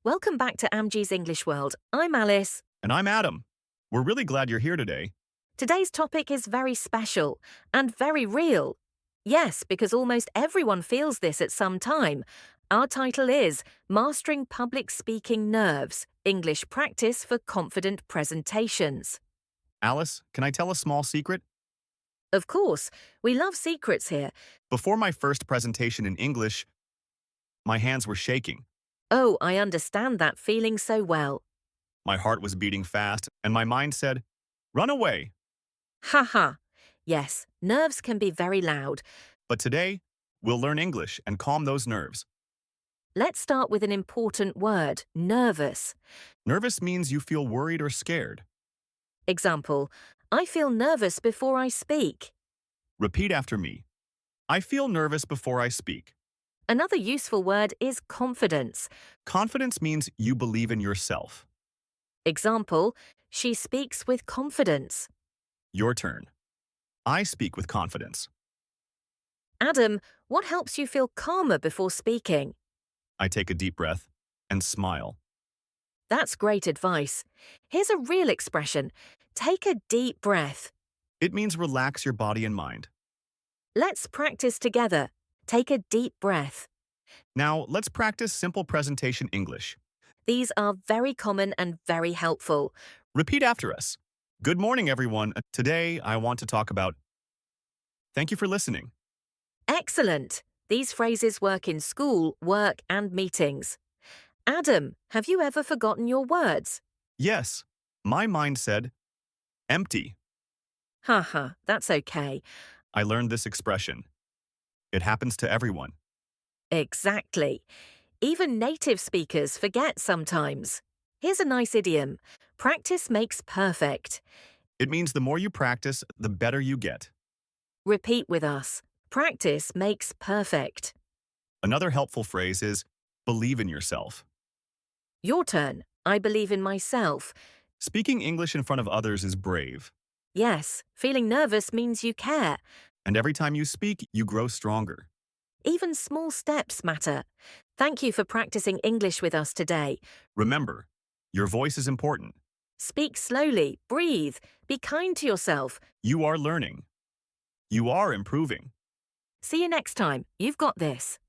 Welcome back to Amjee's English World. I'm Alice. And I'm Adam. We're really glad you're here today. Today's topic is very special and very real. Yes, because almost everyone feels this at some time. Our title is Mastering Public Speaking Nerves, English Practice for Confident Presentations. Alice, can I tell a small secret? Of course, we love secrets here. Before my first presentation in English, my hands were shaking. Oh, I understand that feeling so well. My heart was beating fast, and my mind said, "Run away." Haha. Yes, nerves can be very loud. But today, we'll learn English and calm those nerves. Let's start with an important word, nervous. Nervous means you feel worried or scared. Example, I feel nervous before I speak. Repeat after me. I feel nervous before I speak. Another useful word is confidence. Confidence means you believe in yourself. Example, she speaks with confidence. Your turn. I speak with confidence. Adam, what helps you feel calmer before speaking? I take a deep breath and smile. That's great advice. Here's a real expression. Take a deep breath. It means relax your body and mind. Let's practice together. Take a deep breath. Now, let's practice simple presentation English. These are very common and very helpful. Repeat after us. Good morning, everyone. Today, I want to talk about... Thank you for listening. Excellent. These phrases work in school, work, and meetings. Adam, have you ever forgotten your words? Yes, my mind said, empty. Haha, that's okay. I learned this expression. It happens to everyone. Exactly. Even native speakers forget sometimes. Here's a nice idiom. Practice makes perfect. It means the more you practice, the better you get. Repeat with us. Practice makes perfect. Another helpful phrase is, believe in yourself. Your turn. I believe in myself. Speaking English in front of others is brave. Yes, feeling nervous means you care. And every time you speak, you grow stronger. Even small steps matter. Thank you for practicing English with us today. Remember, your voice is important. Speak slowly, breathe, be kind to yourself. You are learning. You are improving. See you next time. You've got this.